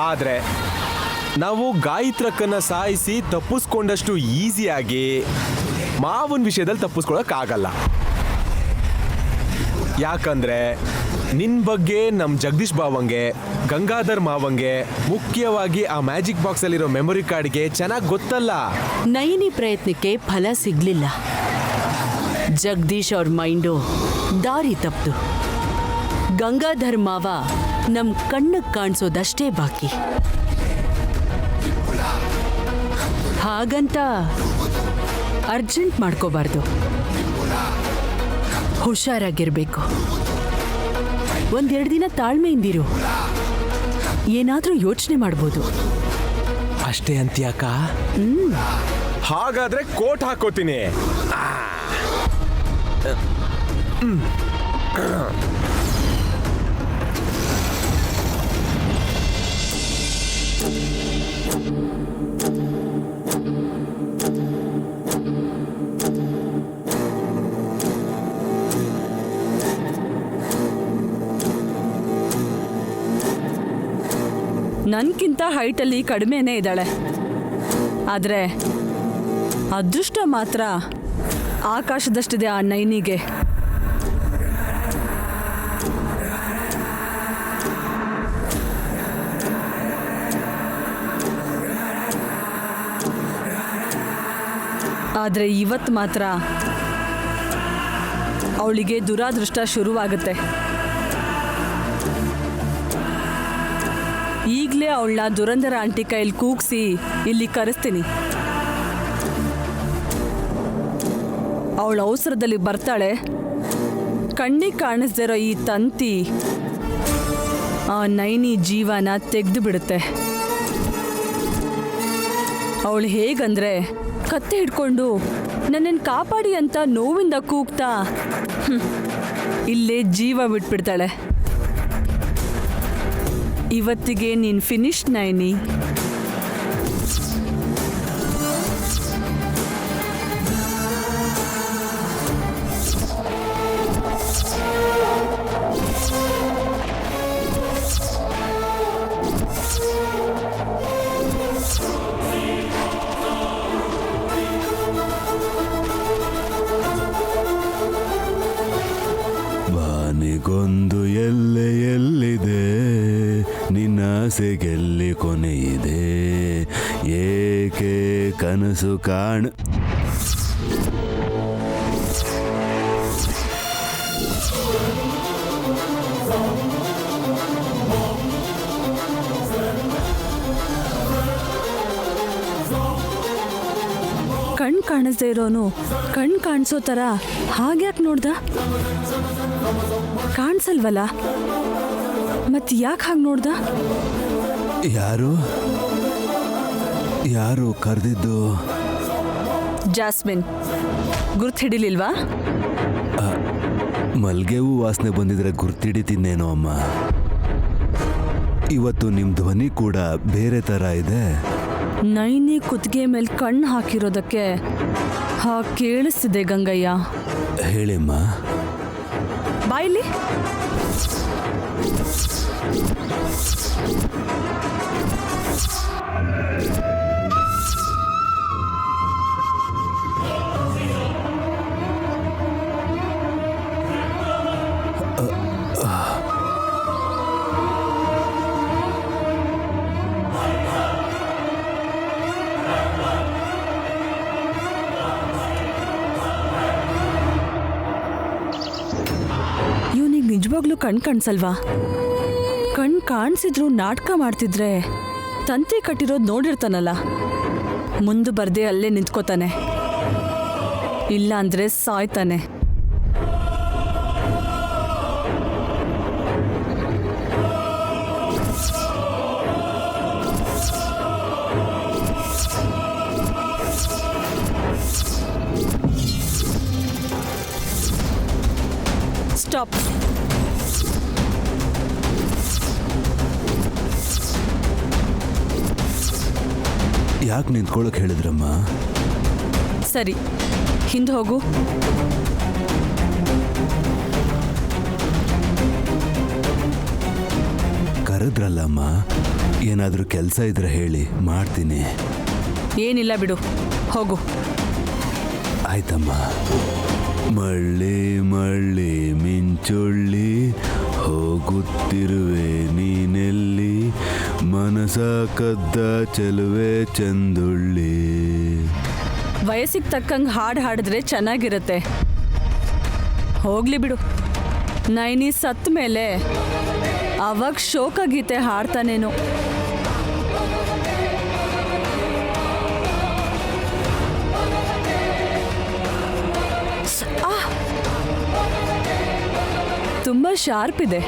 ಆದ್ರೆ ನಾವು ಗಾಯತ್ರಕ್ಕನ್ನ ಸಾಯಿಸಿ ತಪ್ಪಿಸ್ಕೊಂಡಷ್ಟು ಈಸಿಯಾಗಿ ಮಾವನ್ ವಿಷಯದಲ್ಲಿ ತಪ್ಪಿಸ್ಕೊಳಕ್ಕಾಗಲ್ಲ. ಯಾಕಂದ್ರೆ ನಿನ್ ಬಗ್ಗೆ ನಮ್ ಜಗದೀಶ್ ಬಾವಂಗೆ, ಗಂಗಾಧರ್ ಮಾವಂಗೆ, ಮುಖ್ಯವಾಗಿ ಆ ಮ್ಯಾಜಿಕ್ ಬಾಕ್ಸ್ ಅಲ್ಲಿರೋ ಮೆಮೊರಿ ಕಾರ್ಡ್ಗೆ ಚೆನ್ನಾಗಿ ಗೊತ್ತಲ್ಲ. ನಯನಿ ಪ್ರಯತ್ನಕ್ಕೆ ಫಲ ಸಿಗ್ಲಿಲ್ಲ. ಜಗದೀಶ್ ಅವ್ರ ಮೈಂಡು ದಾರಿ ತಪ್ತು. ಗಂಗಾಧರ್ ಮಾವ ನಮ್ ಕಣ್ಣಿಗೆ ಕಾಣಿಸೋದಷ್ಟೇ ಬಾಕಿ. ಹಾಗಂತ ಅರ್ಜೆಂಟ್ ಮಾಡ್ಕೋಬಾರ್ದು, ಹುಷಾರಾಗಿರ್ಬೇಕು. ಒಂದೆರಡು ದಿನ ತಾಳ್ಮೆಯಿಂದಿರು, ಏನಾದ್ರೂ ಯೋಚನೆ ಮಾಡ್ಬೋದು. ಅಷ್ಟೇ ಅಂತ್ಯಾಕ? ಹಾಗಾದ್ರೆ ಕೋಟ್ ಹಾಕೋತೀನಿ. ನನ್ಗಿಂತ ಹೈಟಲ್ಲಿ ಕಡಿಮೆನೇ ಇದ್ದಾಳೆ, ಆದರೆ ಅದೃಷ್ಟ ಮಾತ್ರ ಆಕಾಶದಷ್ಟಿದೆ ಆ ನೈನಿಗೆ. ಆದರೆ ಇವತ್ತು ಮಾತ್ರ ಅವಳಿಗೆ ದುರಾದೃಷ್ಟ ಶುರುವಾಗುತ್ತೆ. ಈಗಲೇ ಅವಳನ್ನ ದುರಂಧರ ಆಂಟಿ ಕೈಯಲ್ಲಿ ಕೂಗ್ಸಿ ಇಲ್ಲಿ ಕರೆಸ್ತೀನಿ. ಅವಳ ಅವಸರದಲ್ಲಿ ಬರ್ತಾಳೆ. ಕಣ್ಣಿಗೆ ಕಾಣಿಸ್ದೇ ಇರೋ ಈ ತಂತಿ ಆ ನೈನಿ ಜೀವನ ತೆಗೆದು ಬಿಡುತ್ತೆ. ಅವಳು ಹೇಗಂದ್ರೆ ಕತ್ತೆ ಹಿಡ್ಕೊಂಡು ನನ್ನನ್ನು ಕಾಪಾಡಿ ಅಂತ ನೋವಿಂದ ಕೂಗ್ತಾ ಇಲ್ಲೇ ಜೀವ ಬಿಟ್ಬಿಡ್ತಾಳೆ. ಇವತ್ತಿಗೆ ನೀನು ಫಿನಿಶ್ ನೈನಿ. ಬಾನಿಗೊಂದು ಎಲ್ಲೆ ಎಲ್ಲಿದೆ, ನಿನ್ನಾಸೆಗೆಲ್ಲಿ ಕೊನೆಯಿದೆ, ಏಕೆ ಕನಸು ಕಾಣ. ಕಣ್ ಕಾಣಿಸ್ದೇ ಇರೋನು ಕಣ್ ಕಾಣಿಸೋ ಥರ ಹಾಗ್ಯಾಕೆ ನೋಡ್ದ? ಕಾಣಿಸಲ್ವಲ್ಲ, ಮತ್ತೆ ಯಾಕೆ ಹಾಗೆ ನೋಡ್ದ? ಯಾರು ಯಾರು ಕರೆದಿದ್ದು? ಜಾಸ್ಮಿನ್. ಗುರ್ತು ಹಿಡಿಲಿಲ್ವಾ? ಮಲ್ಗೆ ಹೂ ವಾಸನೆ ಬಂದಿದ್ರೆ ಗುರ್ತಿಡಿತೀನೇನೋ ಅಮ್ಮ. ಇವತ್ತು ನಿಮ್ಮ ಧ್ವನಿ ಕೂಡ ಬೇರೆ ಥರ ಇದೆ. ನೈನಿ ಕುತ್ತಿಗೆ ಮೇಲೆ ಕಣ್ಣು ಹಾಕಿರೋದಕ್ಕೆ ಹಾಗೆ ಕೇಳಿಸ್ತಿದೆ ಗಂಗಯ್ಯ. ಹೇಳಿಮ್ಮ. ಬಾಯಿಲಿ. ಇವನಿಗೆ ನಿಜವಾಗ್ಲೂ ಕಣ್ ಕಾಣಿಸಲ್ವಾ? ಕಣ್ ಕಾಣಿಸಿದ್ರು ನಾಟಕ ಮಾಡ್ತಿದ್ರೆ ತಂತಿ ಕಟ್ಟಿರೋದು ನೋಡಿರ್ತಾನಲ್ಲ, ಮುಂದೆ ಬರ್ದೆ ಅಲ್ಲೇ ನಿಂತ್ಕೋತಾನೆ, ಇಲ್ಲ ಅಂದ್ರೆ ಸಾಯ್ತಾನೆ. ಸ್ಟಾಪ್. ಯಾಕೆ ನಿಂತ್ಕೊಳ್ಳೋಕೆ ಹೇಳಿದ್ರಮ್ಮ? ಸರಿ, ಹಿಂದೆ ಹೋಗು. ಕರೆದ್ರಲ್ಲಮ್ಮ, ಏನಾದರೂ ಕೆಲಸ ಇದ್ರೆ ಹೇಳಿ, ಮಾಡ್ತೀನಿ. ಏನಿಲ್ಲ ಬಿಡು, ಹೋಗು. ಆಯ್ತಮ್ಮ. ಮಳ್ಳಿ ಮಳ್ಳಿ ಮಿಂಚೊಳ್ಳಿ ಹೋಗುತ್ತಿರುವೆ ನೀನೆಲ್ಲಿ, ಮನಸ ಕದ್ದ ಚೆಲುವೆ ಚಂದುಳ್ಳಿ. ವಯಸ್ಸಿಗೆ ತಕ್ಕಂಗೆ ಹಾಡು ಹಾಡಿದ್ರೆ ಚೆನ್ನಾಗಿರುತ್ತೆ. ಹೋಗ್ಲಿ ಬಿಡು, ನೈನಿ ಸತ್ತ ಮೇಲೆ ಅವಾಗ ಶೋಕ ಗೀತೆ ಹಾಡ್ತಾನೇನು. ತುಂಬಾ ಶಾರ್ಪ್ ಇದೆ.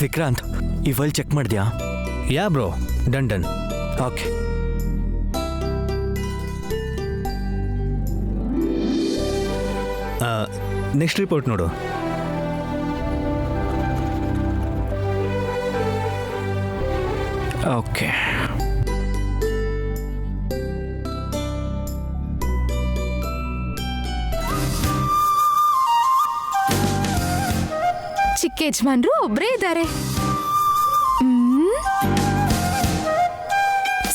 ವಿಕ್ರಾಂತ್, ಈ ಫೈಲ್ ಚೆಕ್ ಮಾಡಿದ್ಯಾ? Yeah bro, done done. Okay. Next report ನೋಡು. ಓಕೆ. ಚಿಕ್ಕ ಯಜಮಾನ್ರು ಒಬ್ರೇ ಇದ್ದಾರೆ.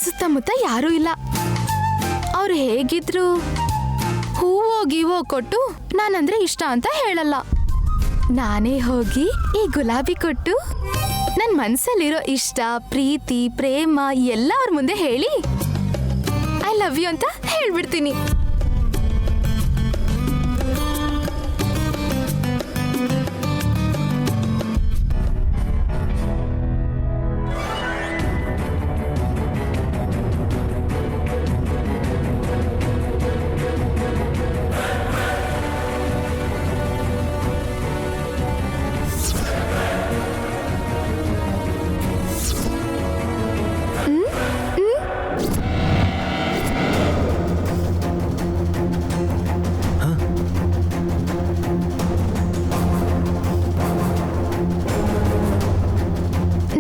ಸುತ್ತಮುತ್ತ ಯಾರೂ ಇಲ್ಲ. ಅವ್ರು ಹೇಗಿದ್ರು ಹೂವೋ ಗೀವೋ ಕೊಟ್ಟು ನಾನಂದ್ರೆ ಇಷ್ಟ ಅಂತ ಹೇಳಲ್ಲ. ನಾನೇ ಹೋಗಿ ಈ ಗುಲಾಬಿ ಕೊಟ್ಟು ನನ್ನ ಮನ್ಸಲ್ಲಿರೋ ಇಷ್ಟ, ಪ್ರೀತಿ, ಪ್ರೇಮ ಎಲ್ಲ ಅವ್ರ ಮುಂದೆ ಹೇಳಿ ಐ ಲವ್ ಯು ಅಂತ ಹೇಳ್ಬಿಡ್ತೀನಿ.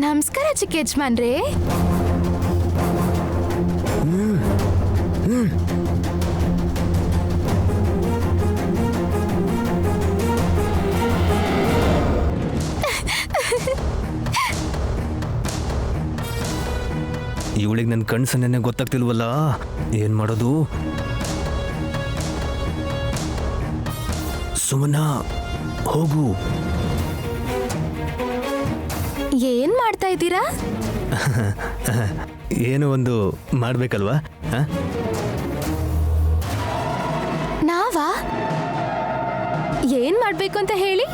ನಮಸ್ಕಾರ ಚಿಕ್ಕ ಯಜಮಾನ್ರೇ. ಇವಳಿಗೆ ನನ್ನ ಕಣ್ಸನ್ನೇ ಗೊತ್ತಾಗ್ತಿಲ್ವಲ್ಲ, ಏನ್ ಮಾಡೋದು? ಸುಮನಾ, ಹೋಗು. ಏನ್ ಮಾಡ್ತಾ ಇದ್ದೀರಾ? ಏನೋ ಒಂದು ಮಾಡ್ಬೇಕಲ್ವಾ? ನಾವಾ? ಏನ್ ಮಾಡ್ಬೇಕು ಅಂತ ಹೇಳಿ.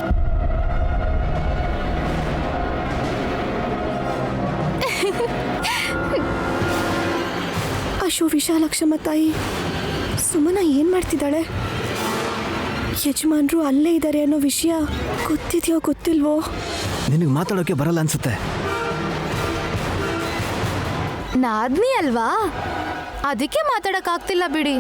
ಅಶೋ ವಿಶಾಲಕ್ಷಮ್ಮ ತಾಯಿ, ಸುಮನ ಏನ್ ಮಾಡ್ತಿದ್ದಾಳೆ? ಯಜಮಾನ್ರು ಅಲ್ಲೇ ಇದ್ದಾರೆ ಅನ್ನೋ ವಿಷಯ ಗೊತ್ತಿದೆಯೋ ಗೊತ್ತಿಲ್ವೋ? ನಿನಗೆ ಮಾತಾಡೋಕೆ ಬರಲ್ಲ ಅನ್ಸುತ್ತೆ. ನಾದ್ನಿ ಅಲ್ವಾ, ಅದಕ್ಕೆ ಮಾತಾಡಕ್ ಆಗ್ತಿಲ್ಲ ಬಿಡಿ.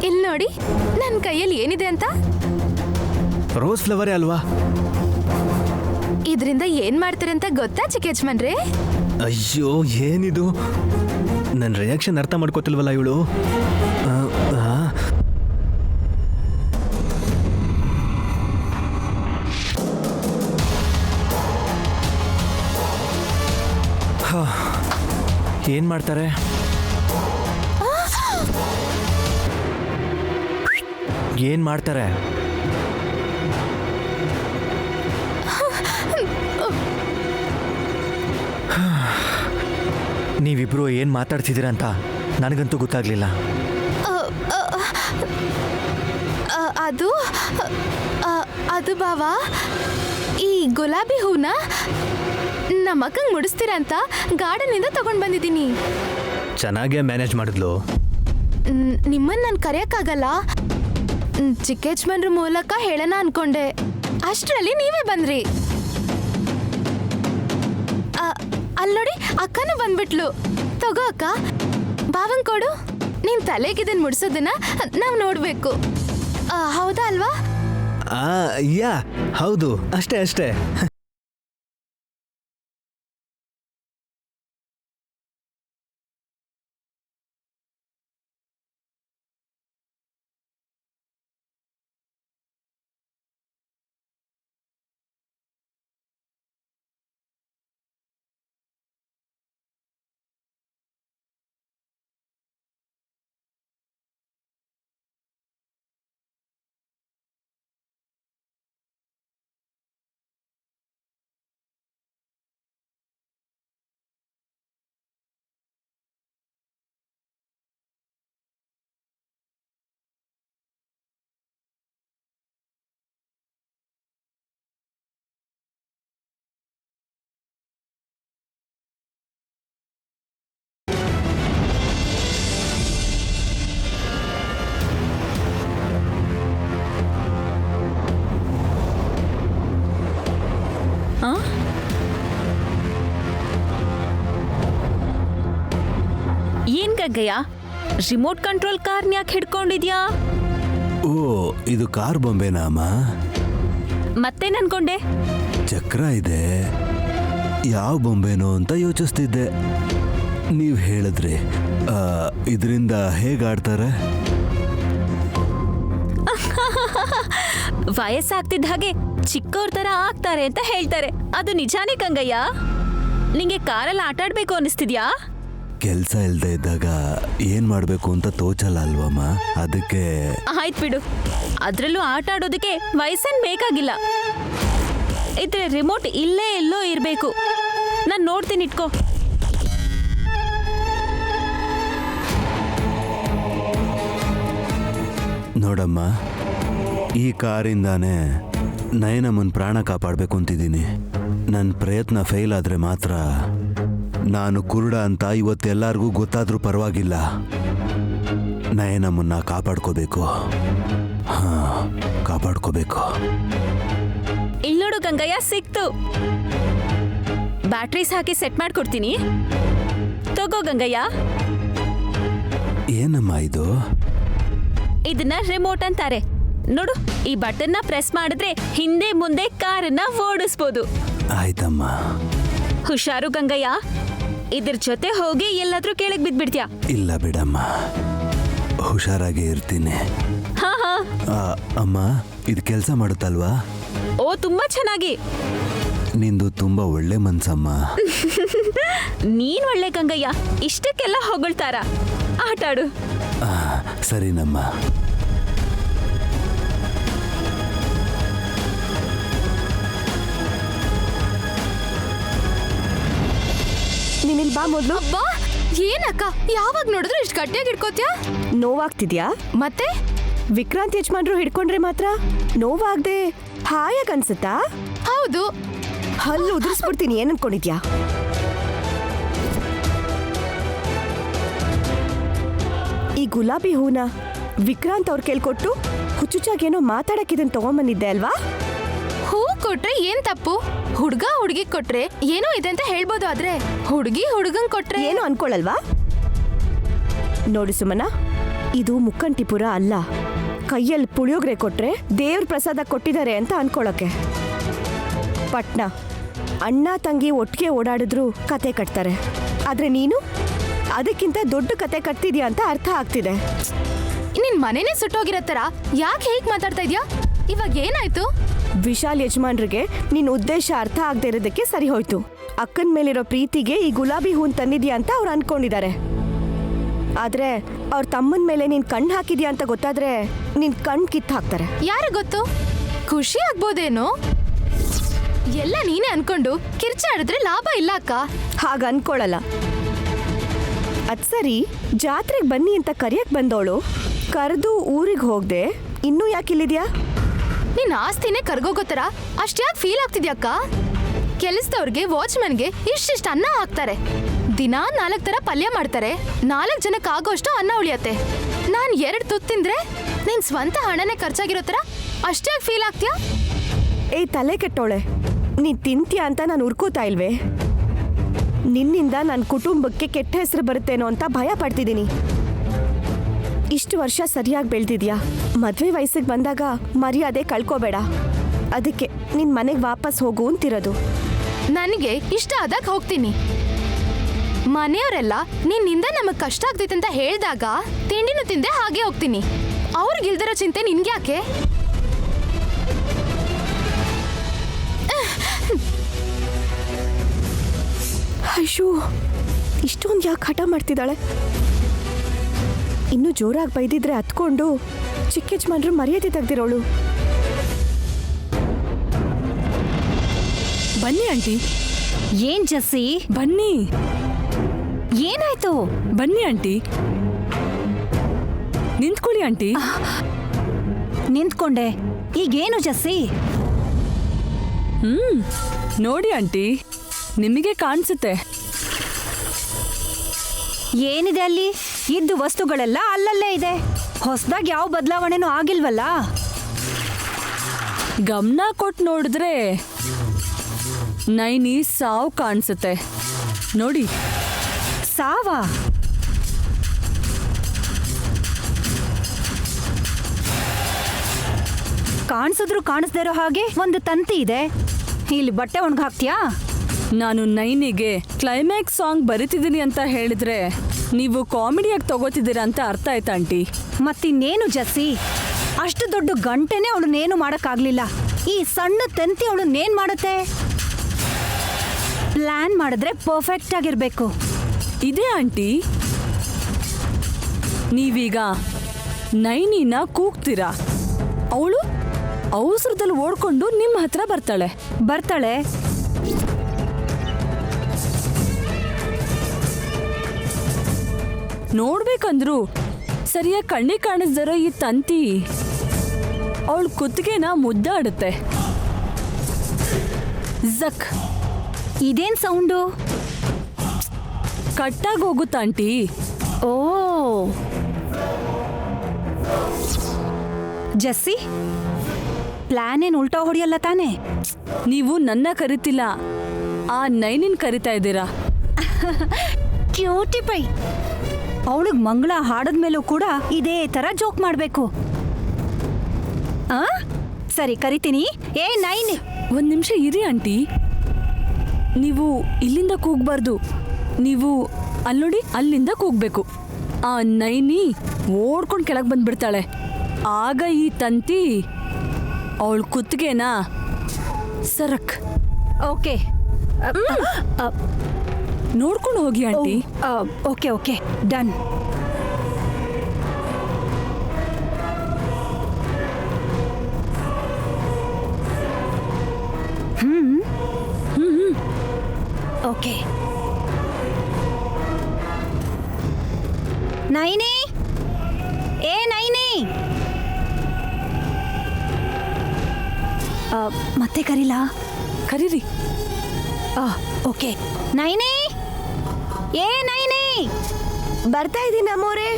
ಇಲ್ಲಿ ನೋಡಿ ನನ್ನ ಕೈಯಲ್ಲಿ ಏನಿದೆ ಅಂತ. ರೋಸ್ ಫ್ಲವರೇ ಅಲ್ವಾ? ಇದರಿಂದ ಏನ್ ಮಾಡ್ತಾರೆ ಅಂತ ಗೊತ್ತಾ ಚಿಕ್ಕ ಯಜಮಾನ್ರೇ? ಅಯ್ಯೋ, ಏನಿದು? ನನ್ನ ರಿಯಾಕ್ಷನ್ ಅರ್ಥ ಮಾಡ್ಕೋತಿಲ್ವಲ್ಲ ಇವಳು. ಏನ್ ಮಾಡ್ತಾರೆ? ಏನ್ ಮಾಡ್ತಾರೆ? ನೀವಿಬ್ರು ಏನ್ ಮಾತಾಡ್ತಿದ್ದೀರಾ ಅಂತ ನನಗಂತೂ ಗೊತ್ತಾಗ್ಲಿಲ್ಲ. ಅದು ಅದು ಬಾವಾ, ಈ ಗುಲಾಬಿ ಹೂನ ನಮ್ಮ ಅಕ್ಕಂಗೆ ಮುಡಿಸ್ತೀರಾ ಅಂತ ಗಾರ್ಡನಿಂದ ತಗೊಂಡ್ ಬಂದಿದ್ದೀನಿ. ಚೆನ್ನಾಗೇ ಮ್ಯಾನೇಜ್ ಮಾಡಿದ್ಲು. ನಿಮ್ಮನ್ನ ನಾನು ಕರೆಯಕ್ಕಾಗಲ್ಲ, ಚಿಕ್ಕ ಯಜಮಾನ್ರ ಮೂಲಕ ಹೇಳೋಣ ಅನ್ಕೊಂಡೆ. ಅಷ್ಟರಲ್ಲಿ ನೀವೇ ಬಂದ್ರಿ. ಅಲ್ಲಿ ನೋಡಿ, ಅಕ್ಕನೂ ಬಂದ್ಬಿಟ್ಲು. ತಗೋ ಅಕ್ಕ, ಬಾವಂಗ್ ಕೊಡು. ನೀನ್ ತಲೆಗಿದನ್ ಮುಡ್ಸೋದನ್ನ ನಾವ್ ನೋಡ್ಬೇಕು. ಹೌದಾ ಅಲ್ವಾ? ಯಾ ಹೌದು ಅಷ್ಟೇ ಅಷ್ಟೇ. ಏನ್ ಗಂಗಯ್ಯ, ರಿಮೋಟ್ ಕಂಟ್ರೋಲ್ ಕಾರ್ನ ಯಾಕೆ ಹಿಡ್ಕೊಂಡಿದ್ಯಾ? ಓ ಇದು ಕಾರ್ ಬೊಂಬೆನಾ ಅಮ್ಮ? ಮತ್ತೇನ್ ಅನ್ಕೊಂಡೆ? ಚಕ್ರ ಇದೆ, ಯಾವ ಬೊಂಬೆನೋ ಅಂತ ಯೋಚಿಸ್ತಿದ್ದೆ. ನೀವು ಹೇಳಿದ್ರಿ ಇದರಿಂದ ಹೇಗಾಡ್ತಾರೆ? ವಯಸ್ಸಾಗ್ತಿದ್ದ ಹಾಗೆ ಚಿಕ್ಕವ್ರ ತರ ಆಗ್ತಾರೆ ಅಂತ ಹೇಳ್ತಾರೆ. ಅದು ನಿಜಾನೇ ಗಂಗಯ್ಯ? ನಿಂಗೆ ಕಾರಲ್ಲಿ ಆಟಾಡ್ಬೇಕು ಅನಿಸ್ತಿದ್ಯಾ? ಕೆಲಸ ಇಲ್ಲದೆ ಇದ್ದಾಗ ಏನ್ ಮಾಡ್ಬೇಕು ಅಂತ ತೋಚಲ್ಲ ಅಲ್ವಮ್ಮ, ಅದಕ್ಕೆ. ಆಯ್ತು ಬಿಡು, ಅದ್ರಲ್ಲೂ ಆಟ ಆಡೋದಕ್ಕೆ ವಯಸ್ಸೇನ್ ಬೇಕಾಗಿಲ್ಲ. ಇದ್ರೆ ರಿಮೋಟ್ ಇಲ್ಲೇ ಎಲ್ಲೋ ಇರ್ಬೇಕು. ನಾನ್ ನೋಡ್ತೀನಿ, ಇಟ್ಕೋ. ನೋಡಮ್ಮ, ಈ ಕಾರಿಂದಾನೇ ನಯನಮ್ಮನ ಪ್ರಾಣ ಕಾಪಾಡಬೇಕು ಅಂತಿದ್ದೀನಿ. ನನ್ನ ಪ್ರಯತ್ನ ಫೇಲ್ ಆದರೆ ಮಾತ್ರ, ನಾನು ಕುರುಡ ಅಂತ ಇವತ್ತೆಲ್ಲರಿಗೂ ಗೊತ್ತಾದ್ರೂ ಪರವಾಗಿಲ್ಲ, ನಯನಮ್ಮನ್ನ ಕಾಪಾಡ್ಕೋಬೇಕು. ಕಾಪಾಡ್ಕೋಬೇಕು. ಇಲ್ಲೋಡು ಗಂಗಯ್ಯ, ಸಿಕ್ತು. ಬ್ಯಾಟ್ರೀಸ್ ಹಾಕಿ ಸೆಟ್ ಮಾಡ್ಕೊಡ್ತೀನಿ, ತಗೋ ಗಂಗಯ್ಯ. ಏನಮ್ಮ ಇದು? ಇದನ್ನ ರಿಮೋಟ್ ಅಂತಾರೆ ನೋಡು. ಈ ಬಟನ್ನ ಪ್ರೆಸ್ ಮಾಡಿದ್ರೆ ಹಿಂದೆ ಮುಂದೆ ಕಾರನ್ನ ಓಡಿಸ್ಬೋದು. ಆಯ್ತಮ್ಮ. ಹುಷಾರು ಗಂಗಯ್ಯ, ಇದ್ರ ಜೊತೆ ಹೋಗಿ ಎಲ್ಲಾದ್ರೂ ಕೆಳಗ್ ಬಿದ್ಬಿಡ್ತೀಯ. ಇಲ್ಲ ಬಿಡಮ್ಮ, ಹುಷಾರಾಗಿ ಇರ್ತೀನಿ. ಹಾ ಹಾ. ಅಮ್ಮ, ಇದು ಕೆಲಸ ಮಾಡುತ್ತಲ್ವಾ? ಓ, ತುಂಬಾ ಚೆನ್ನಾಗಿ. ನಿಂದು ತುಂಬಾ ಒಳ್ಳೆ ಮನ್ಸಮ್ಮ. ನೀನ್ ಒಳ್ಳೆ ಗಂಗಯ್ಯ, ಇಷ್ಟಕ್ಕೆಲ್ಲ ಹೊಗಳ್ತಾರ. ಆಟಾಡು. ಸರಿನಮ್ಮ. ನೀನಿಲ್ ಬಾ ಮೊದ್ಲು. ಬಾ. ಏನಕ್ಕ ಯಾವಾಗ ನೋಡಿದ್ರು ಇಷ್ಟು ಗಟ್ಟಿಯಾಗಿ ಹಿಡ್ಕೋತ್ಯಾ? ನೋವಾಗ್ತಿದ್ಯಾ? ಮತ್ತೆ ವಿಕ್ರಾಂತ್ ಯಜಮಾನ್ರು ಹಿಡ್ಕೊಂಡ್ರೆ ಮಾತ್ರ ನೋವಾಗ್ದೆ ಹಾಯಾಗ ಅನ್ಸುತ್ತಾ? ಹೌದು. ಹಲ್ಲು ಉದುರಿಸ್ಬಿಡ್ತೀನಿ. ಏನ್ ಅನ್ಕೊಂಡಿದ್ಯಾ? ಈ ಗುಲಾಬಿ ಹೂನ ವಿಕ್ರಾಂತ್ ಅವ್ರು ಕೇಳ್ಕೊಟ್ಟು ಹುಚ್ಚುಚ್ಚಾಗೇನೋ ಮಾತಾಡಕ್ಕಿದನ್ ತಗೊಂಬಂದಿದ್ದೆ ಅಲ್ವಾ? ಹೂ ಕೊಟ್ರೆ ಏನ್ ತಪ್ಪು? ಹುಡ್ಗ ಹುಡ್ಗಿ ಕೊಟ್ರೆ ಏನೋ ಇದೆ ಅಂತ ಹೇಳ್ಬೋದು, ಆದ್ರೆ ಹುಡ್ಗಿ ಹುಡ್ಗಂಗ್ ಕೊಟ್ರೆ ಏನು ಅನ್ಕೊಳಲ್ವಾ? ನೋಡು ಸುಮನ, ಇದು ಮುಕ್ಕಂಟಿಪುರ ಅಲ್ಲ. ಕೈಯಲ್ಲಿ ಪುಳಿಯೋಗ್ರೆ ಕೊಟ್ರೆ ದೇವ್ರ ಪ್ರಸಾದ ಕೊಟ್ಟಿದ್ದಾರೆ ಅಂತ ಅನ್ಕೊಳಕ್ಕೆ. ಪಟ್ನ ಅಣ್ಣ ತಂಗಿ ಒಟ್ಟಿಗೆ ಓಡಾಡಿದ್ರು ಕತೆ ಕಟ್ತಾರೆ, ಆದ್ರೆ ನೀನು ಅದಕ್ಕಿಂತ ದೊಡ್ಡ ಕತೆ ಕಟ್ತಿದ್ಯಾ ಅಂತ ಅರ್ಥ ಆಗ್ತಿದೆ. ನಿನ್ ಮನೆನೇ ಸುಟ್ಟೋಗಿರತ್ತರ ಯಾಕೆ ಹೇಗ್ ಮಾತಾಡ್ತಾ ಇದ್ಯಾ? ಇವಾಗ ಏನಾಯ್ತು? ವಿಶಾಲ್ ಯಜಮಾನ್ರಿಗೆ ನಿನ್ ಉದ್ದೇಶ ಅರ್ಥ ಆಗದೆ ಇರೋದಕ್ಕೆ ಸರಿ ಹೋಯ್ತು. ಅಕ್ಕನ ಮೇಲಿರೋ ಪ್ರೀತಿಗೆ ಈ ಗುಲಾಬಿ ಹೂನ್ ತಂದಿದ್ಯಾ ಅಂತ ಅವ್ರು ಅನ್ಕೊಂಡಿದ್ದಾರೆ. ಆದ್ರೆ ಅವ್ರ ತಮ್ಮನ ಮೇಲೆ ನೀನ್ ಕಣ್ಣು ಹಾಕಿದ್ಯಾ ಅಂತ ಗೊತ್ತಾದ್ರೆ ನಿನ್ ಕಣ್ ಕಿತ್ತು ಹಾಕ್ತಾರೆ. ಯಾರು ಗೊತ್ತು? ಖುಷಿ ಆಗ್ಬೋದೇನೋ. ಎಲ್ಲ ನೀನೇ ಅನ್ಕೊಂಡು ಕಿರ್ಚಾಡಿದ್ರೆ ಲಾಭ ಇಲ್ಲ ಅಕ್ಕ. ಹಾಗ ಅನ್ಕೊಳಲ್ಲ. ಅದ್ ಸರಿ, ಜಾತ್ರೆಗೆ ಬನ್ನಿ ಅಂತ ಕರಿಯಕ್ ಬಂದವಳು ಕರೆದು ಊರಿಗೆ ಹೋಗ್ದೆ ಇನ್ನೂ ಯಾಕಿಲ್ಲಿದ್ಯಾ? ನಿನ್ ಆಸ್ತಿನೇ ಕರ್ಗೋಗೋ ತರ ಅಷ್ಟ್ಯಾಕ್ ಫೀಲ್ ಆಗ್ತಿದ್ಯಕ್ಕ? ಕೆಲಸದವ್ರಿಗೆ ವಾಚ್ಮನ್ಗೆ ಇಷ್ಟಿಷ್ಟ ಅನ್ನ ಹಾಕ್ತಾರೆ, ದಿನಾ 4 ತರ ಪಲ್ಯ ಮಾಡ್ತಾರೆ, 4 ಜನಕ್ಕೆ ಆಗೋಷ್ಟು ಅನ್ನ ಉಳಿಯತ್ತೆ. ನಾನ್ 2 ತುತ್ತು ತಿಂದ್ರೆ ನಿನ್ ಸ್ವಂತ ಹಣನೇ ಖರ್ಚಾಗಿರೋ ತರ ಅಷ್ಟ್ಯಾಕ್ ಫೀಲ್ ಆಗ್ತೀಯಾ? ತಲೆ ಕೆಟ್ಟೋಳೆ, ನೀನ್ ತಿಂತ್ಯಾ ಅಂತ ನಾನು ಉರ್ಕೋತಾ ಇಲ್ವೇ? ನಿನ್ನಿಂದ ನನ್ನ ಕುಟುಂಬಕ್ಕೆ ಕೆಟ್ಟ ಹೆಸರು ಬರುತ್ತೇನೋ ಅಂತ ಭಯ ಪಡ್ತಿದ್ದೀನಿ. ಇಷ್ಟು ವರ್ಷ ಸರಿಯಾಗಿ ಬೆಳೆದಿದ್ಯಾ. ಮದ್ವೆ ವಯಸ್ಸಿಗೆ ಬಂದಾಗ ಮರ್ಯಾದೆ ಕಳ್ಕೋಬೇಡ. ಅದಕ್ಕೆ ನಿನ್ ಮನೆಗೆ ವಾಪಸ್ ಹೋಗು ಅಂತಿರೋದು. ನನಗೆ ಇಷ್ಟ ಆದಾಗ ಹೋಗ್ತೀನಿ. ಮನೆಯವರೆಲ್ಲ ನಿನ್ನಿಂದ ನಮಗ್ ಕಷ್ಟ ಆಗ್ತೈತೆ ಅಂತ ಹೇಳಿದಾಗ ತಿಂಡಿನೂ ತಿಂದೆ ಹಾಗೆ ಹೋಗ್ತೀನಿ. ಅವ್ರಿಗಿಲ್ದಿರೋ ಚಿಂತೆ ನಿನ್ಗ್ಯಾಕೆ? ಅಯ್ಯೋ, ಇಷ್ಟೊಂದು ಯಾಕೆ ಹಠ ಮಾಡ್ತಿದ್ದಾಳೆ? ಇನ್ನೂ ಜೋರಾಗಿ ಬೈದಿದ್ರೆ ಹತ್ಕೊಂಡು ಚಿಕ್ಕ ಯಜಮಾನ್ರು ಮರ್ಯಾದೆ ತೆಗ್ದಿರೋಳು. ಬನ್ನಿ ಆಂಟಿ, ಏನ್ ಜಸ್ಸಿ, ಬನ್ನಿ. ಏನಾಯ್ತು? ಬನ್ನಿ ಆಂಟಿ, ನಿಂತ್ಕೊಳ್ಳಿ ಆಂಟಿ. ನಿಂತ್ಕೊಂಡೆ, ಈಗೇನು ಜಸ್ಸಿ? ನೋಡಿ ಆಂಟಿ, ನಿಮಗೆ ಕಾಣಿಸುತ್ತೆ. ಏನಿದೆ ಅಲ್ಲಿ? ಇದ್ದು ವಸ್ತುಗಳೆಲ್ಲ ಅಲ್ಲಲ್ಲೇ ಇದೆ. ಹೊಸದಾಗಿ ಯಾವ ಬದಲಾವಣೆನೂ ಆಗಿಲ್ವಲ್ಲ? ಗಮನ ಕೊಟ್ಟು ನೋಡಿದ್ರೆ ನೈನಿ ಸಾವು ಕಾಣಿಸುತ್ತೆ. ನೋಡಿ. ಸಾವ? ಕಾಣಿಸಿದ್ರು ಕಾಣಿಸ್ದೇ ಇರೋ ಹಾಗೆ ಒಂದು ತಂತಿ ಇದೆ. ಇಲ್ಲಿ ಬಟ್ಟೆ ಒಣಗಾಕ್ತೀಯಾ? ನಾನು ನೈನಿಗೆ ಕ್ಲೈಮ್ಯಾಕ್ಸ್ ಸಾಂಗ್ ಬರಿತಿದ್ದೀನಿ ಅಂತ ಹೇಳಿದ್ರೆ ನೀವು ಕಾಮಿಡಿಯಾಗಿ ತಗೋತಿದ್ದೀರಾ ಅಂತ ಅರ್ಥ ಆಯ್ತಾ ಆಂಟಿ? ಮತ್ತಿನ್ನೇನು ಜಸ್ಸಿ, ಅಷ್ಟು ದೊಡ್ಡ ಗಂಟೆನೇ ಅವಳನ್ನೇನು ಮಾಡೋಕ್ಕಾಗ್ಲಿಲ್ಲ. ಈ ಸಣ್ಣ ತಂತಿ ಅವಳನ್ನೇನು ಮಾಡುತ್ತೆ? ಪ್ಲಾನ್ ಮಾಡಿದ್ರೆ ಪರ್ಫೆಕ್ಟ್ ಆಗಿರ್ಬೇಕು. ಇದೇ ಆಂಟಿ, ನೀವೀಗ ನೈನಿನ ಕೂಗ್ತೀರಾ, ಅವಳು ಅವಸರದಲ್ಲಿ ಓಡ್ಕೊಂಡು ನಿಮ್ಮ ಹತ್ರ ಬರ್ತಾಳೆ. ನೋಡ್ಬೇಕಂದ್ರು ಸರಿಯಾಗಿ ಕಣ್ಣಿಗೆ ಕಾಣಿಸ್ದಿರೋ ಈ ತಂತಿ ಅವಳ ಕುತ್ತಿಗೆನ ಮುದ್ದಾಡುತ್ತೆ. ಝಕ್. ಇದೇನ್ ಸೌಂಡು? ಕಟ್ಟಾಗಿ ಹೋಗುತ್ತಾ ಆಂಟಿ? ಓ ಜಸ್ಸಿ, ಪ್ಲಾನ್ ಏನ್ ಉಲ್ಟಾ ಹೊಡಿಯಲ್ಲ ತಾನೆ? ನೀವು ನನ್ನ ಕರಿತಿಲ್ಲ, ಆ ನೈನಿನ್ ಕರಿತಾ ಇದ್ದೀರಾ. Cutie pie. ಅವಳಿಗೆ ಮಂಗಳ ಹಾಡದ್ಮೇಲೂ ಕೂಡ ಇದೇ ತರ ಜೋಕ್ ಮಾಡ್ಬೇಕು. ಸರಿ, ಕರಿತೀನಿ. ಏ ನೈನ್, ಒಂದ್ ನಿಮಿಷ ಇರಿ ಆಂಟಿ. ನೀವು ಇಲ್ಲಿಂದ ಕೂಗ್ಬಾರ್ದು, ನೀವು ಅಲ್ಲಿ ನೋಡಿ, ಅಲ್ಲಿಂದ ಕೂಗ್ಬೇಕು. ಆ ನೈನಿ ಓಡ್ಕೊಂಡು ಕೆಳಗೆ ಬಂದ್ಬಿಡ್ತಾಳೆ. ಆಗ ಈ ತಂತಿ ಅವಳ ಕುತ್ತಿಗೆನ ಸರಕ್. ಓಕೆ, ನೋಡ್ಕೊಂಡು ಹೋಗಿ aunty. Okay, done. Okay. Naini, ಏ ನೈನಿ, ಮತ್ತೆ ಕರೀಲಾ? ಕರೀರಿ. ಓಕೆ. ನೈನಿ, ಏ ನೈನಿ, ಬರ್ತಾ ಇದ್ದೀನಿ ಅಮ್ಮೋರೆ.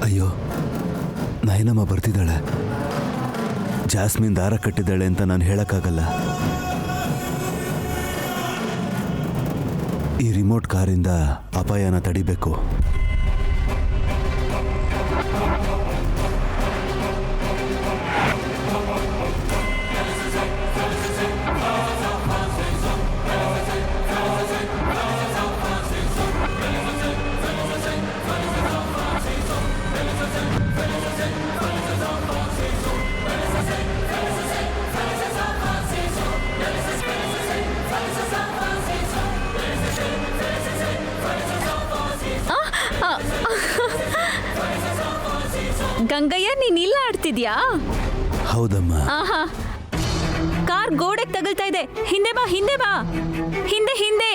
ಅಯ್ಯೋ, ನೈನಮ್ಮ ಬರ್ತಿದ್ದಾಳೆ. ಜಾಸ್ಮಿನ್ ದಾರ ಕಟ್ಟಿದ್ದಾಳೆ ಅಂತ ನಾನು ಹೇಳಕ್ಕಾಗಲ್ಲ. ಈ ರಿಮೋಟ್ ಕಾರಿಂದ ಅಪಾಯನ ತಡಿಬೇಕು. ಗಂಗಯ್ಯ, ನೀನ್ ಇಲ್ಲ ಆಡ್ತಿದ್ಯಾ? ಹೌದಮ್ಮ. ಆಹಾ, ಕಾರ್ ಗೋಡೆಗೆ ತಗಲ್ತಾ ಇದೆ. ಹಿಂದೆ ಬಾ, ಹಿಂದೆ ಬಾ, ಹಿಂದೆ.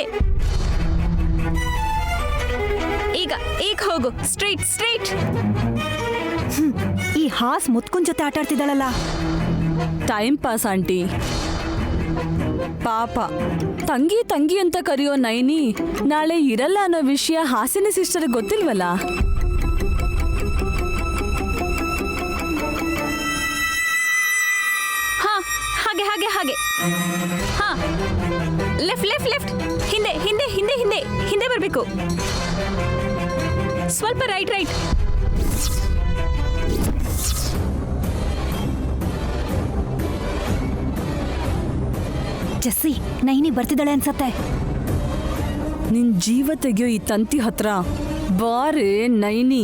ಈಗ ಹೋಗು, ಸ್ಟ್ರೈಟ್. ಈ ಹಾಸ್ ಮುತ್ಕುನ್ ಜೊತೆ ಆಟ ಆಡ್ತಿದ್ದಾಳಲ್ಲ. Time pass aunty. ಪಾಪ, ತಂಗಿ ಅಂತ ಕರೆಯೋ ನೈನಿ ನಾಳೆ ಇರಲ್ಲ ಅನ್ನೋ ವಿಷಯ ಹಾಸಿನಿ ಸಿಸ್ಟರ್ಗೆ ಗೊತ್ತಿಲ್ವಲ್ಲ. ಹಾ, ಲೆಫ್ಟ್ ಲೆಫ್ಟ್ ಲೆಫ್ಟ್, ಹಿಂದೆ ಹಿಂದೆ ಹಿಂದೆ ಹಿಂದೆ ಹಿಂದೆ ಬರಬೇಕು. ಸ್ವಲ್ಪ ರೈಟ್ ರೈಟ್. ಜೆಸ್ಸಿ, ನೈನಿ ಬರ್ತಿದ್ದಾಳೆ ಅನ್ಸತ್ತೆ. ನಿನ್ ಜೀವ ತೆಗಿಯೋ ಈ ತಂತಿ ಹತ್ರ ಬಾರೆ ನೈನಿ.